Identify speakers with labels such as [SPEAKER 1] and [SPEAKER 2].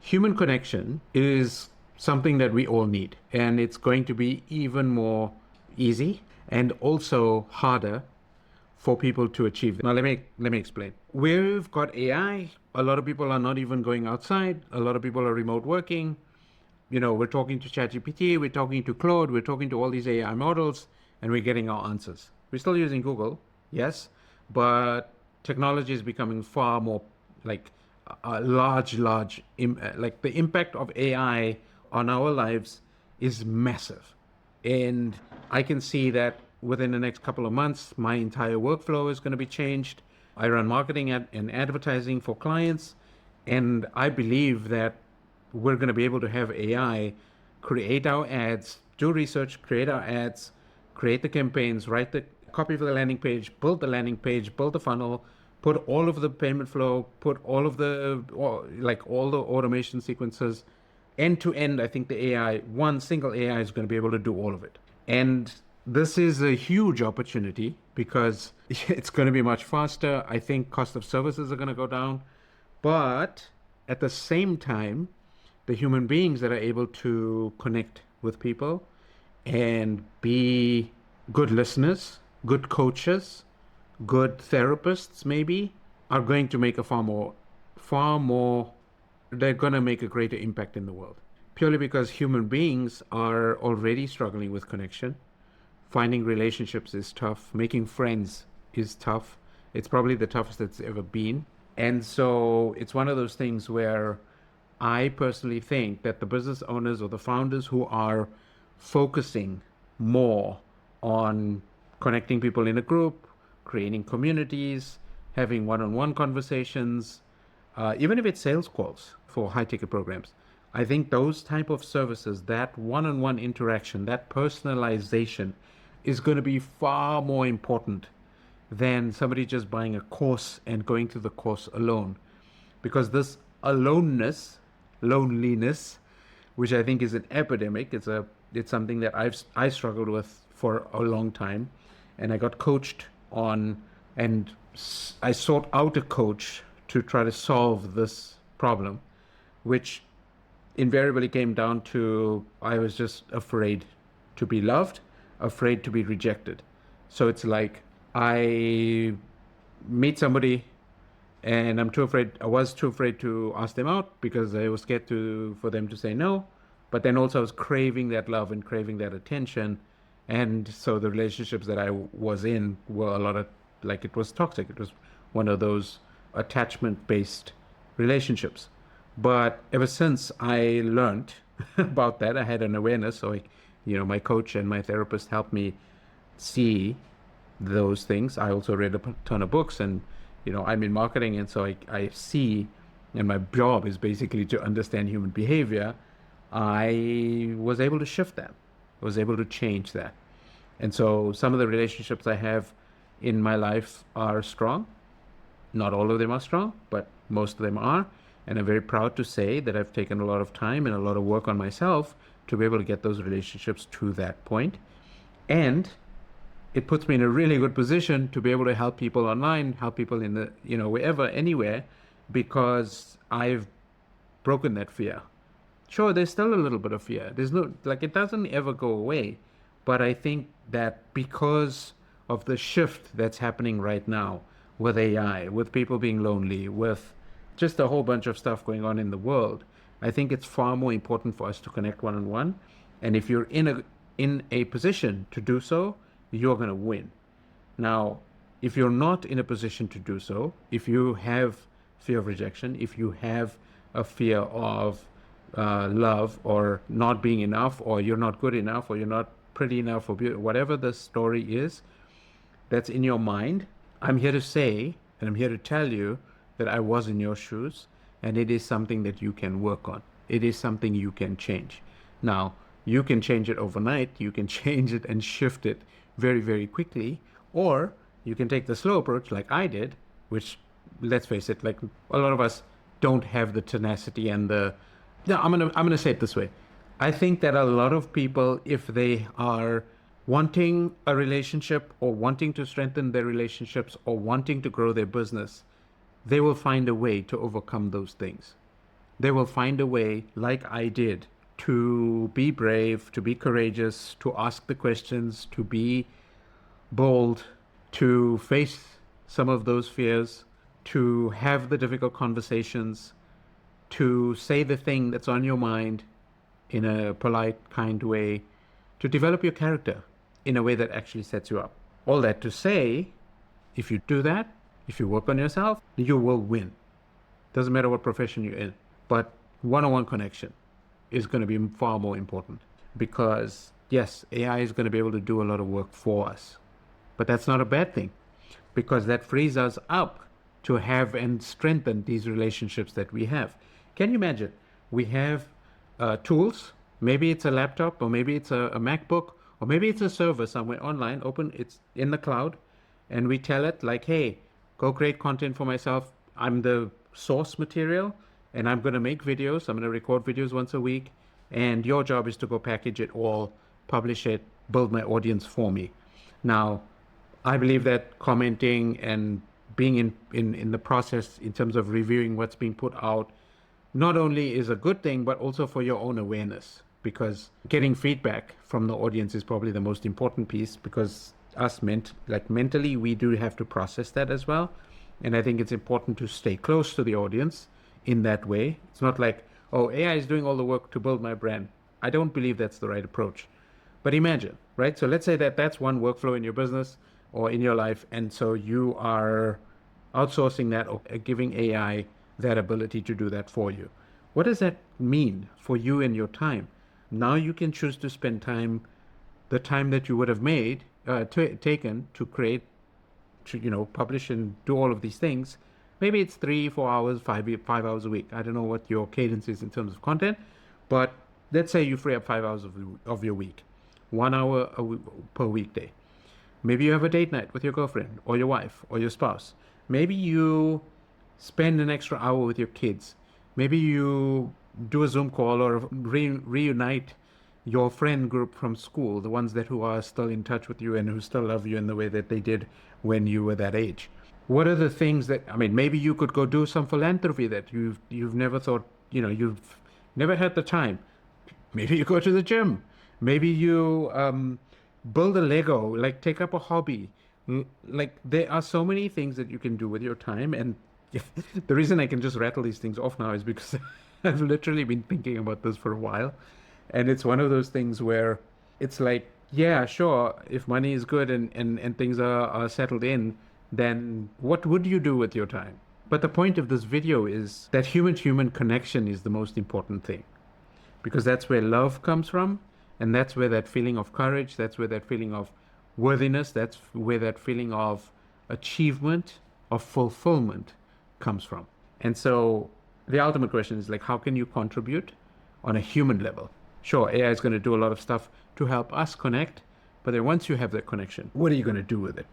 [SPEAKER 1] Human connection is something that we all need, and it's going to be even more easy and also harder for people to achieve. Now, let me explain. We've got AI. A lot of people are not even going outside. A lot of people are remote working. We're talking to ChatGPT, we're talking to Claude, we're talking to all these AI models, and we're getting our answers. We're still using Google, yes, but technology is becoming far more like a like the impact of AI on our lives is massive. And I can see that within the next couple of months, my entire workflow is going to be changed. I run marketing and advertising for clients, and I believe that we're going to be able to have AI create our ads, do research, create our ads, create the campaigns, write the copy for the landing page, build the funnel, put all of the payment flow, put all of the all the automation sequences end to end. I think the AI, one single AI, is going to be able to do all of it. And this is a huge opportunity because it's going to be much faster. I think cost of services are going to go down. But at the same time, the human beings that are able to connect with people and be good listeners, good coaches, good therapists, maybe, are going to make a far more, they're going to make a greater impact in the world. Purely because human beings are already struggling with connection. Finding relationships is tough. Making friends is tough. It's probably the toughest it's ever been. And so it's one of those things where I personally think that the business owners or the founders who are focusing more on connecting people in a group, creating communities, having one-on-one conversations, even if it's sales calls for high-ticket programs, I think those type of services, that one-on-one interaction, that personalization is going to be far more important than somebody just buying a course and going through the course alone. Because this loneliness, which I think is an epidemic, it's something that I struggled with for a long time, and I got coached on, and I sought out a coach to try to solve this problem, which invariably came down to I was just afraid to be loved, afraid to be rejected. So it's like I meet somebody and I was too afraid to ask them out because I was scared for them to say no. But then also I was craving that love and craving that attention. And so the relationships that I was in were a lot of, like, it was toxic. It was one of those attachment based relationships. But ever since I learned about that, I had an awareness. So, my coach and my therapist helped me see those things. I also read a ton of books, and, I'm in marketing. And so I see, and my job is basically to understand human behavior. I was able to shift that, was able to change that. And so some of the relationships I have in my life are strong. Not all of them are strong, but most of them are. And I'm very proud to say that I've taken a lot of time and a lot of work on myself to be able to get those relationships to that point. And it puts me in a really good position to be able to help people online, help people in the, wherever, anywhere, because I've broken that fear. Sure, there's still a little bit of fear. There's no, like, it doesn't ever go away. But I think that because of the shift that's happening right now with AI, with people being lonely, with just a whole bunch of stuff going on in the world, I think it's far more important for us to connect one on one. And if you're in a position to do so, you're going to win. Now, if you're not in a position to do so, if you have fear of rejection, if you have a fear of love or not being enough, or you're not good enough, or you're not pretty enough, or whatever the story is that's in your mind, I'm here to say, and I'm here to tell you that I was in your shoes, and it is something that you can work on. It is something you can change. Now, you can change it overnight. You can change it and shift it very, very quickly, or you can take the slow approach like I did, which, let's face it, like, a lot of us don't have the tenacity and I'm gonna say it this way. I think that a lot of people, if they are wanting a relationship or wanting to strengthen their relationships or wanting to grow their business, they will find a way to overcome those things. they will find a way, like I did, to be brave, to be courageous, to ask the questions, to be bold, to face some of those fears, to have the difficult conversations, to say the thing that's on your mind in a polite, kind way, to develop your character in a way that actually sets you up. All that to say, if you do that, if you work on yourself, you will win. Doesn't matter what profession you're in, but one-on-one connection is going to be far more important because yes, AI is going to be able to do a lot of work for us, but that's not a bad thing because that frees us up to have and strengthen these relationships that we have. Can you imagine? We have tools. Maybe it's a laptop, or maybe it's a MacBook, or maybe it's a server somewhere online, open, it's in the cloud, and we tell it like, hey, go create content for myself. I'm the source material, and I'm going to make videos. I'm going to record videos once a week, and your job is to go package it all, publish it, build my audience for me. Now, I believe that commenting and being in the process in terms of reviewing what's being put out not only is a good thing, but also for your own awareness, because getting feedback from the audience is probably the most important piece, because us mentally, we do have to process that as well. And I think it's important to stay close to the audience in that way. It's not like, oh, AI is doing all the work to build my brand. I don't believe that's the right approach. But imagine, right? So let's say that that's one workflow in your business or in your life. And so you are outsourcing that or giving AI that ability to do that for you. What does that mean for you and your time? Now you can choose to spend time, the time that you would have taken to create, to publish and do all of these things. Maybe it's 3-4 hours, 5 hours a week. I don't know what your cadence is in terms of content, but let's say you free up 5 hours of your week, 1 hour per weekday. Maybe you have a date night with your girlfriend or your wife or your spouse. Maybe you spend an extra hour with your kids. Maybe you do a Zoom call or reunite your friend group from school, the ones who are still in touch with you and who still love you in the way that they did when you were that age. What are the things maybe you could go do some philanthropy that you've never thought, you've never had the time. Maybe you go to the gym. Maybe you build a Lego, like take up a hobby. Like there are so many things that you can do with your time. And the reason I can just rattle these things off now is because I've literally been thinking about this for a while. And it's one of those things where it's like, yeah, sure, if money is good and things are settled in, then what would you do with your time? But the point of this video is that human-to-human connection is the most important thing, because that's where love comes from, and that's where that feeling of courage, that's where that feeling of worthiness, that's where that feeling of achievement, of fulfillment comes from. And so the ultimate question is like, how can you contribute on a human level? Sure, AI is going to do a lot of stuff to help us connect, but then once you have that connection, what are you going to do with it?